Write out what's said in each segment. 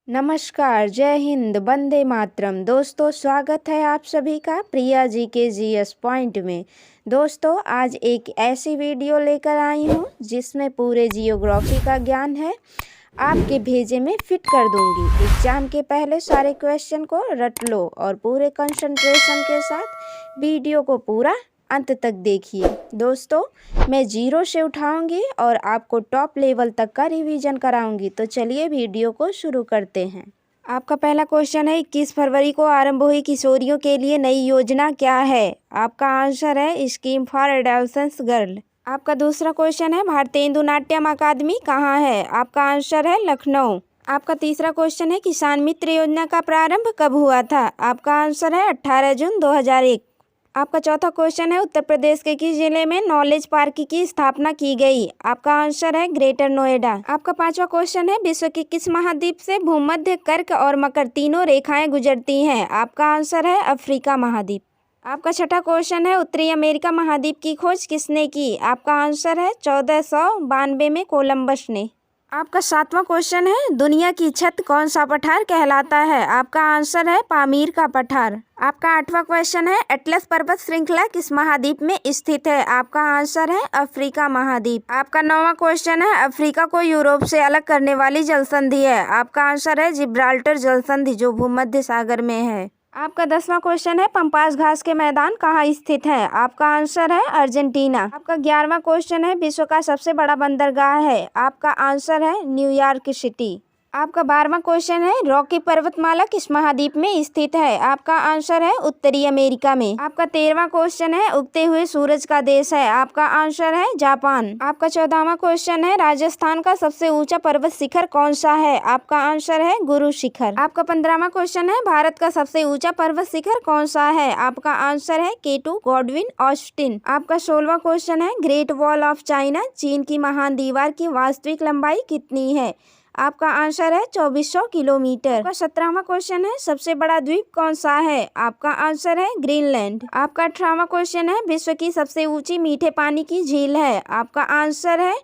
नमस्कार, जय हिंद, वंदे मातरम। दोस्तों, स्वागत है आप सभी का प्रिया जी के जीएस पॉइंट में। दोस्तों, आज एक ऐसी वीडियो लेकर आई हूँ जिसमें पूरे जियोग्राफी का ज्ञान है, आपके भेजे में फिट कर दूंगी। एग्जाम के पहले सारे क्वेश्चन को रट लो और पूरे कंसंट्रेशन के साथ वीडियो को पूरा अंत तक देखिए। दोस्तों, मैं जीरो से उठाऊंगी और आपको टॉप लेवल तक का रिवीजन कराऊंगी। तो चलिए वीडियो को शुरू करते हैं। आपका पहला क्वेश्चन है, 21 फरवरी को आरंभ हुई किशोरियों के लिए नई योजना क्या है? आपका आंसर है स्कीम फॉर एडोलेसेंट गर्ल। आपका दूसरा क्वेश्चन है, भारतीय हिंदू नाट्यम अकादमी कहाँ है? आपका आंसर है लखनऊ। आपका तीसरा क्वेश्चन है, किसान मित्र योजना का प्रारंभ कब हुआ था? आपका आंसर है 18 जून 2001। आपका चौथा क्वेश्चन है, उत्तर प्रदेश के किस जिले में नॉलेज पार्क की स्थापना की गई? आपका आंसर है ग्रेटर नोएडा। आपका पांचवा क्वेश्चन है, विश्व के किस महाद्वीप से भूमध्य, कर्क और मकर तीनों रेखाएं गुजरती हैं? आपका आंसर है अफ्रीका महाद्वीप। आपका छठा क्वेश्चन है, उत्तरी अमेरिका महाद्वीप की खोज किसने की? आपका आंसर है 1492 में कोलंबस ने। आपका सातवां क्वेश्चन है, दुनिया की छत कौन सा पठार कहलाता है? आपका आंसर है पामीर का पठार। आपका आठवां क्वेश्चन है, एटलस पर्वत श्रृंखला किस महाद्वीप में स्थित है? आपका आंसर है अफ्रीका महाद्वीप। आपका नौवां क्वेश्चन है, अफ्रीका को यूरोप से अलग करने वाली जलसंधि है? आपका आंसर है जिब्राल्टर जलसंधि, जो भूमध्य सागर में है। आपका 10वां क्वेश्चन है, पंपास घास के मैदान कहाँ स्थित है? आपका आंसर है अर्जेंटीना। आपका 11वां क्वेश्चन है, विश्व का सबसे बड़ा बंदरगाह है? आपका आंसर है न्यूयॉर्क सिटी। आपका 12वां क्वेश्चन है, रॉकी पर्वतमाला किस महाद्वीप में स्थित है? आपका आंसर है उत्तरी अमेरिका में। आपका 13वां क्वेश्चन है, उगते हुए सूरज का देश है? आपका आंसर है जापान। आपका 14वां क्वेश्चन है, राजस्थान का सबसे ऊंचा पर्वत शिखर कौन सा है? आपका आंसर है गुरु शिखर। आपका 15वां क्वेश्चन है, भारत का सबसे ऊंचा पर्वत शिखर कौन सा है? आपका आंसर है K2 गॉडविन ऑस्टिन। आपका 16वां क्वेश्चन है, ग्रेट वॉल ऑफ चाइना, चीन की महान दीवार की वास्तविक लंबाई कितनी है? आपका आंसर है 2400 किलोमीटर। आपका 17वां क्वेश्चन है, सबसे बड़ा द्वीप कौन सा है? आपका आंसर है ग्रीनलैंड। आपका 18वां क्वेश्चन है, विश्व की सबसे ऊंची मीठे पानी की झील है? आपका आंसर है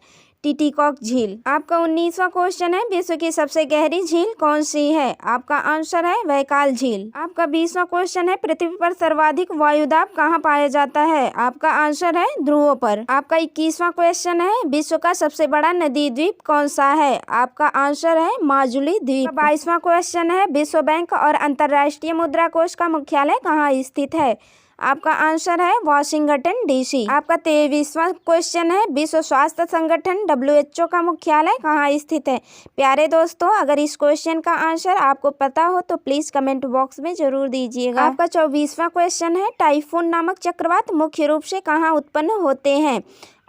टिटीकॉक झील। आपका 19वां क्वेश्चन है, विश्व की सबसे गहरी झील कौन सी है? आपका आंसर है वैकाल झील। आपका 20वां क्वेश्चन है, पृथ्वी पर सर्वाधिक वायुदाब कहाँ पाया जाता है? आपका आंसर है ध्रुवों पर। आपका 21वां क्वेश्चन है, विश्व का सबसे बड़ा नदी द्वीप कौन सा है? आपका आंसर है माजुली द्वीप। 22वां क्वेश्चन है, विश्व बैंक और अंतर्राष्ट्रीय मुद्रा कोष का मुख्यालय कहाँ स्थित है? आपका आंसर है वाशिंगटन डीसी। आपका 23वां क्वेश्चन है, विश्व स्वास्थ्य संगठन WHO का मुख्यालय कहाँ स्थित है? प्यारे दोस्तों, अगर इस क्वेश्चन का आंसर आपको पता हो तो प्लीज कमेंट बॉक्स में जरूर दीजिएगा। आपका 24वां क्वेश्चन है, टाइफून नामक चक्रवात मुख्य रूप से कहाँ उत्पन्न होते हैं?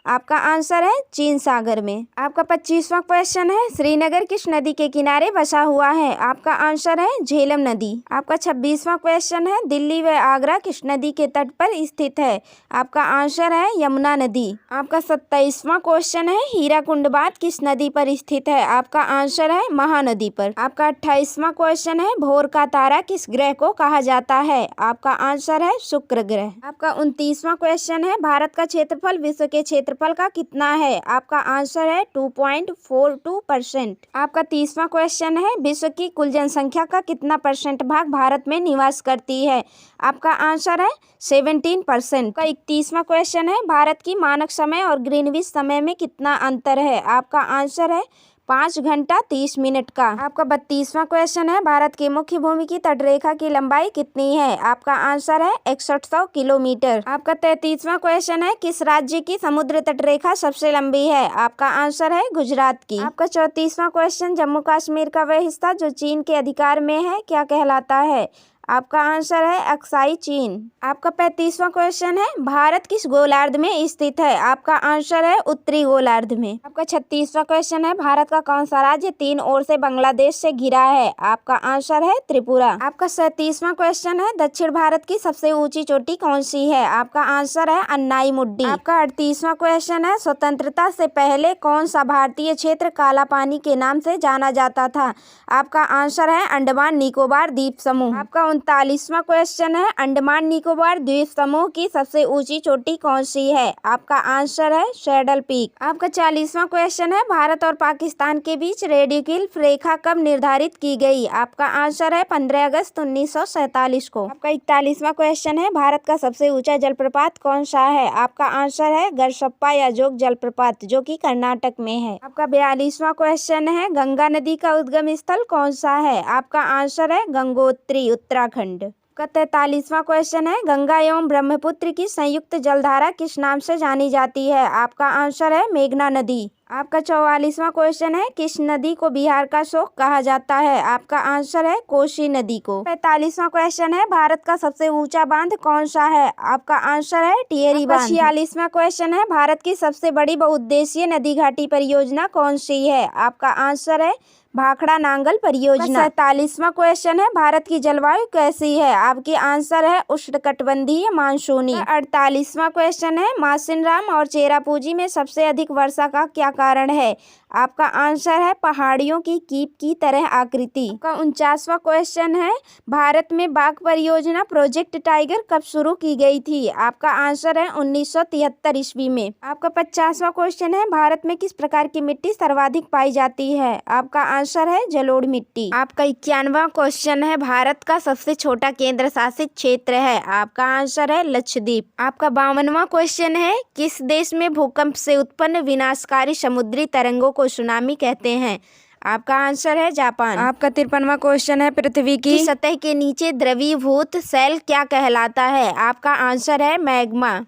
आपका आंसर है चीन सागर में। आपका 25वां क्वेश्चन है, श्रीनगर किस नदी के किनारे बसा हुआ है? आपका आंसर है झेलम नदी। आपका 26वां क्वेश्चन है, दिल्ली व आगरा किस नदी के तट पर स्थित है? आपका आंसर है यमुना नदी। आपका 27वां क्वेश्चन है, हीराकुंड बांध किस नदी पर स्थित है? आपका आंसर है महानदी पर। आपका 28वां क्वेश्चन है, भोर का तारा किस ग्रह को कहा जाता है? आपका आंसर है शुक्र ग्रह। आपका 29वां क्वेश्चन है, भारत का क्षेत्रफल विश्व के क्षेत्रफल का कितना है? आपका आंसर है 2.42%। आपका 30वां क्वेश्चन है, विश्व की कुल जनसंख्या का कितना % भाग भारत में निवास करती है? आपका आंसर है 17%। का 31वां क्वेश्चन है, भारत की मानक समय और ग्रीनविच समय में कितना अंतर है? आपका आंसर है 5 घंटा 30 मिनट का। आपका 32वां क्वेश्चन है, भारत की मुख्य भूमि की तटरेखा की लंबाई कितनी है? आपका आंसर है 6100 किलोमीटर। आपका 33वां क्वेश्चन है, किस राज्य की समुद्र तटरेखा सबसे लंबी है? आपका आंसर है गुजरात की। आपका 34वां क्वेश्चन, जम्मू कश्मीर का वह हिस्सा जो चीन के अधिकार में है क्या कहलाता है? आपका आंसर है अक्साई चीन। आपका 35वां क्वेश्चन है, भारत किस गोलार्ध में स्थित है? आपका आंसर है उत्तरी गोलार्ध में। आपका 36वां क्वेश्चन है, भारत का कौन सा राज्य 3 ओर से बांग्लादेश से घिरा है? आपका आंसर है त्रिपुरा। आपका 37वां क्वेश्चन है, दक्षिण भारत की सबसे ऊंची चोटी कौन सी है? आपका आंसर है अन्नाई मुड्डी। आपका 38वां क्वेश्चन है, स्वतंत्रता से पहले कौन सा भारतीय क्षेत्र काला पानी के नाम से जाना जाता था? आपका आंसर है अंडमान निकोबार द्वीप समूह। आपका 39वां क्वेश्चन है, अंडमान निकोबार द्वीप समूह की सबसे ऊंची चोटी कौन सी है? आपका आंसर है सैडल पीक। आपका 40वां क्वेश्चन है, भारत और पाकिस्तान के बीच रेडिकल रेखा कब निर्धारित की गई? आपका आंसर है 15 अगस्त 1947 को। आपका 41वां क्वेश्चन है, भारत का सबसे ऊंचा जलप्रपात कौन सा है? आपका आंसर है गरसप्पा या जोग जलप्रपात, जो कि कर्नाटक में है। आपका 42वां क्वेश्चन है, गंगा नदी का उद्गम स्थल कौन सा है? आपका आंसर है गंगोत्री, उत्तराखंड। का 43वां क्वेश्चन है, गंगा एवं ब्रह्मपुत्र की संयुक्त जलधारा किस नाम से जानी जाती है? आपका आंसर है मेघना नदी। आपका 44वां क्वेश्चन है, किस नदी को बिहार का शोक कहा जाता है? आपका आंसर है कोसी नदी को। 45वां क्वेश्चन है, भारत का सबसे ऊंचा बांध कौन सा है? आपका आंसर है टिहरी बांध। 46वां क्वेश्चन है, भारत की सबसे बड़ी बहुउद्देशीय नदी घाटी परियोजना कौन सी है? आपका आंसर है भाखड़ा नांगल परियोजना। 47वां क्वेश्चन है, भारत की जलवायु कैसी है? आपकी आंसर है उष्णकटिबंधीय मानसूनी। 48वां क्वेश्चन है, मासिनराम और चेरापूंजी में सबसे अधिक वर्षा का क्या कारण है? आपका आंसर है पहाड़ियों की कीप की तरह आकृति। आपका 49वां क्वेश्चन है, भारत में बाघ परियोजना प्रोजेक्ट टाइगर कब शुरू की गई थी? आपका आंसर है 1973 ईस्वी में। आपका 50वां क्वेश्चन है, भारत में किस प्रकार की मिट्टी सर्वाधिक पाई जाती है? आपका आंसर है जलोढ़ मिट्टी। आपका 51वां क्वेश्चन है, भारत का सबसे छोटा केंद्र शासित क्षेत्र है? आपका आंसर है लक्षद्वीप। आपका 52वां क्वेश्चन है, किस देश में भूकंप से उत्पन्न विनाशकारी समुद्री तरंगों को सुनामी कहते हैं? आपका आंसर है जापान। आपका 53वां क्वेश्चन है, पृथ्वी की सतह के नीचे द्रवीभूत सेल क्या कहलाता है? आपका आंसर है मैग्मा।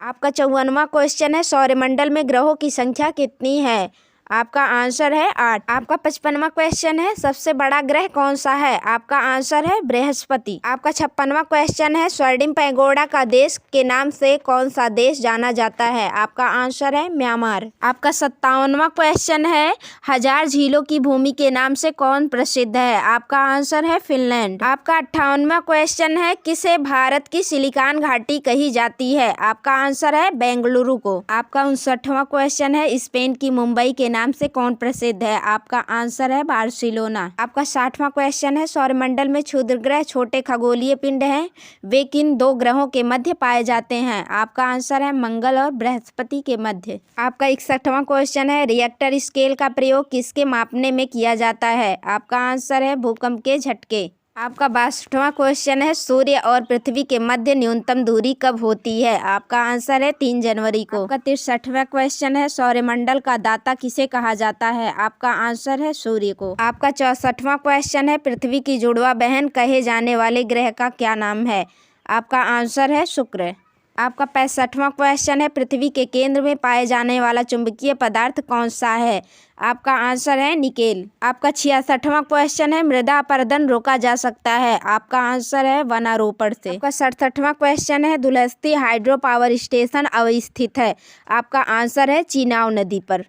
आपका 54वां क्वेश्चन है, सौरमंडल में ग्रहों की संख्या कितनी है? आपका आंसर है 8। आपका 55वां क्वेश्चन है, सबसे बड़ा ग्रह कौन सा है? आपका आंसर है बृहस्पति। आपका 56वां क्वेश्चन है, स्वर्णिम पैगोडा का देश के नाम से कौन सा देश जाना जाता है? आपका आंसर है म्यांमार। आपका 57वां क्वेश्चन है, हजार झीलों की भूमि के नाम से कौन प्रसिद्ध है? आपका आंसर है फिनलैंड। आपका 58वां क्वेश्चन है, किसे भारत की सिलिकॉन घाटी कही जाती है? आपका आंसर है बेंगलुरु को। आपका 59वां क्वेश्चन है, स्पेन की मुंबई के नाम से कौन प्रसिद्ध है? आपका आंसर है बार्सिलोना। आपका 60वां क्वेश्चन है, सौरमंडल में क्षुद्र ग्रह छोटे खगोलीय पिंड हैं, वे किन दो ग्रहों के मध्य पाए जाते हैं? आपका आंसर है मंगल और बृहस्पति के मध्य। आपका 61वां क्वेश्चन है, रिएक्टर स्केल का प्रयोग किसके मापने में किया जाता है? आपका आंसर है भूकंप के झटके। आपका 62वां क्वेश्चन है, सूर्य और पृथ्वी के मध्य न्यूनतम दूरी कब होती है? आपका आंसर है 3 जनवरी को। आपका 63वां क्वेश्चन है, सौरमंडल का दाता किसे कहा जाता है? आपका आंसर है सूर्य को। आपका 64वां क्वेश्चन है, पृथ्वी की जुड़वा बहन कहे जाने वाले ग्रह का क्या नाम है? आपका आंसर है शुक्र। आपका 65वां क्वेश्चन है, पृथ्वी के केंद्र में पाए जाने वाला चुंबकीय पदार्थ कौन सा है? आपका आंसर है निकेल। आपका 66वां क्वेश्चन है, मृदा अपरदन रोका जा सकता है? आपका आंसर है वनारोपण से। आपका 67वां क्वेश्चन है, दुलहस्ती हाइड्रो पावर स्टेशन अवस्थित है? आपका आंसर है चिनाब नदी पर।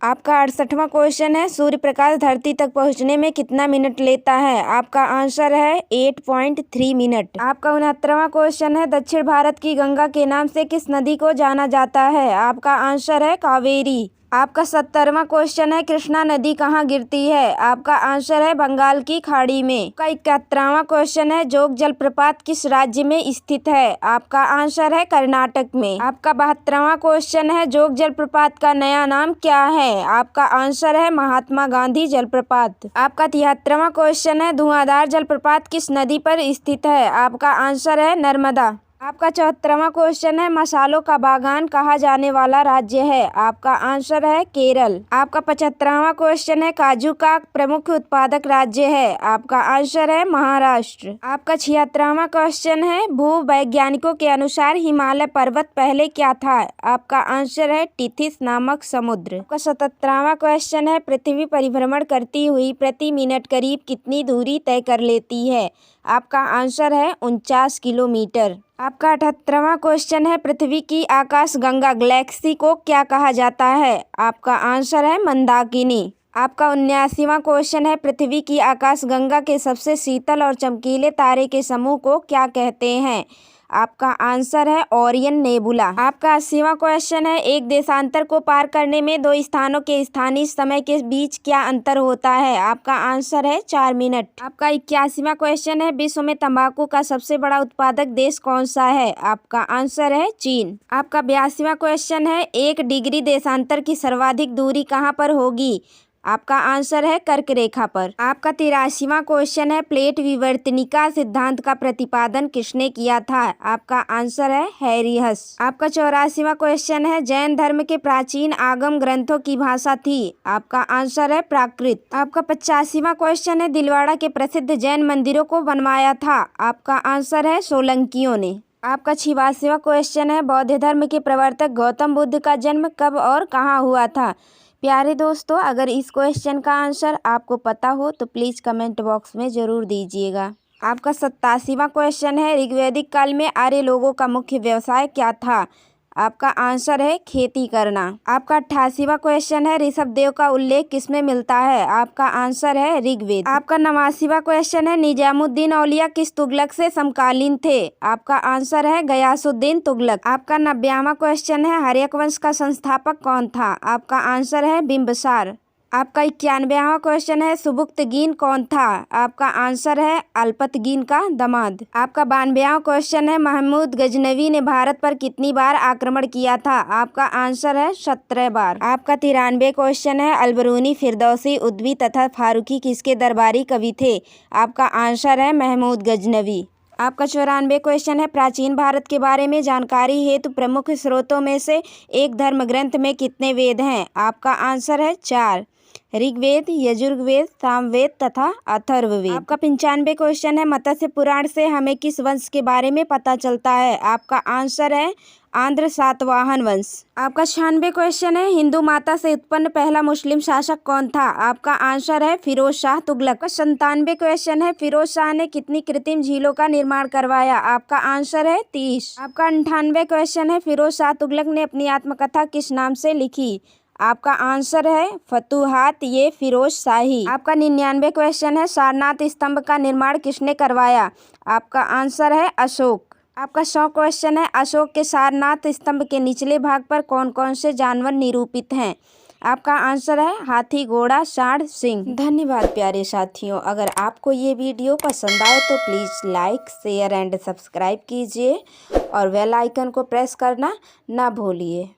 आपका 68वां क्वेश्चन है, सूर्य प्रकाश धरती तक पहुंचने में कितना मिनट लेता है? आपका आंसर है 8.3 मिनट। आपका 69वां क्वेश्चन है, दक्षिण भारत की गंगा के नाम से किस नदी को जाना जाता है? आपका आंसर है कावेरी। आपका 70वां क्वेश्चन है, कृष्णा नदी कहाँ गिरती है? आपका आंसर है बंगाल की खाड़ी में। आपका 71वां क्वेश्चन है, जोग जलप्रपात किस राज्य में स्थित है? आपका आंसर है कर्नाटक में। आपका 72वां क्वेश्चन है, जोग जलप्रपात का नया नाम क्या है? आपका आंसर है महात्मा गांधी जलप्रपात। आपका 73वां क्वेश्चन है, धुआंधार जलप्रपात किस नदी पर स्थित है? आपका आंसर है नर्मदा। आपका 74वां क्वेश्चन है, मसालों का बागान कहा जाने वाला राज्य है? आपका आंसर है केरल। आपका 75वां क्वेश्चन है, काजू का प्रमुख उत्पादक राज्य है? आपका आंसर है महाराष्ट्र। आपका 76वां क्वेश्चन है, भूवैज्ञानिकों के अनुसार हिमालय पर्वत पहले क्या था? आपका आंसर है टिथिस नामक समुद्र। आपका 77वां क्वेश्चन है, पृथ्वी परिभ्रमण करती हुई प्रति मिनट करीब कितनी दूरी तय कर लेती है? आपका आंसर है 49 किलोमीटर। आपका 78वां क्वेश्चन है, पृथ्वी की आकाशगंगा गैलेक्सी को क्या कहा जाता है? आपका आंसर है मंदाकिनी। आपका 79वां क्वेश्चन है, पृथ्वी की आकाशगंगा के सबसे शीतल और चमकीले तारे के समूह को क्या कहते हैं? आपका आंसर है ओरियन नेबुला। आपका 80वां क्वेश्चन है, एक देशांतर को पार करने में दो स्थानों के स्थानीय समय के बीच क्या अंतर होता है? आपका आंसर है 4 मिनट। आपका 81वां क्वेश्चन है, विश्व में तंबाकू का सबसे बड़ा उत्पादक देश कौन सा है? आपका आंसर है चीन। आपका 82वां क्वेश्चन है, 1 डिग्री देशांतर की सर्वाधिक दूरी कहाँ पर होगी? आपका आंसर है कर्क रेखा पर। आपका 83वां क्वेश्चन है, प्लेट विवर्तनिका सिद्धांत का प्रतिपादन किसने किया था? आपका आंसर है हैरियस। आपका 84वां क्वेश्चन है, जैन धर्म के प्राचीन आगम ग्रंथों की भाषा थी? आपका आंसर है प्राकृत। आपका 85वां क्वेश्चन है, दिलवाड़ा के प्रसिद्ध जैन मंदिरों को बनवाया था? आपका आंसर है सोलंकियों ने। आपका 86वां क्वेश्चन है, बौद्ध धर्म के प्रवर्तक गौतम बुद्ध का जन्म कब और कहाँ हुआ था? प्यारे दोस्तों, अगर इस क्वेश्चन का आंसर आपको पता हो तो प्लीज़ कमेंट बॉक्स में ज़रूर दीजिएगा। आपका 87वां क्वेश्चन है, ऋग्वैदिक काल में आर्य लोगों का मुख्य व्यवसाय क्या था? आपका आंसर है खेती करना। आपका 88वां क्वेश्चन है, ऋषभदेव का उल्लेख किसमें मिलता है? आपका आंसर है ऋग्वेद। आपका 89वां क्वेश्चन है, निजामुद्दीन औलिया किस तुगलक से समकालीन थे? आपका आंसर है गयासुद्दीन तुगलक। आपका 90वां क्वेश्चन है, हर्यक वंश का संस्थापक कौन था? आपका आंसर है बिंबिसार। आपका 91वां क्वेश्चन है, सुबुक्तगीन कौन था? आपका आंसर है अल्पतगीन का दामाद। आपका 92वां क्वेश्चन है, महमूद गजनवी ने भारत पर कितनी बार आक्रमण किया था? आपका आंसर है 17 बार। आपका 93 क्वेश्चन है, अलबरूनी, फिरदौसी, उद्वी तथा फारूकी किसके दरबारी कवि थे? आपका आंसर है महमूद गजनवी। आपका 94 क्वेश्चन है, प्राचीन भारत के बारे में जानकारी हेतु प्रमुख स्रोतों में से एक धर्म ग्रंथ में कितने वेद हैं? आपका आंसर है 4, ऋग्वेद, यजुर्वेद, सामवेद तथा अथर्ववेद। आपका 95 क्वेश्चन है, मत्स्य पुराण से हमें किस वंश के बारे में पता चलता है? आपका आंसर है आंध्र सातवाहन वंश। आपका 96 क्वेश्चन है, हिंदू माता से उत्पन्न पहला मुस्लिम शासक कौन था? आपका आंसर है फिरोज शाह तुगलक। 97 क्वेश्चन है, फिरोज शाह ने कितनी कृत्रिम झीलों का निर्माण करवाया? आपका आंसर है 30। आपका 98 क्वेश्चन है, फिरोज शाह तुगलक ने अपनी आत्मकथा किस नाम से लिखी? आपका आंसर है फतुहात ये फिरोज शाही। आपका 99 क्वेश्चन है, सारनाथ स्तंभ का निर्माण किसने करवाया? आपका आंसर है अशोक। आपका 100 क्वेश्चन है, अशोक के सारनाथ स्तंभ के निचले भाग पर कौन कौन से जानवर निरूपित हैं? आपका आंसर है हाथी, घोड़ा, सांड, सिंह। धन्यवाद प्यारे साथियों, अगर आपको ये वीडियो पसंद आए तो please like, share and subscribe कीजिए और बेल आइकन को प्रेस करना ना भूलिए।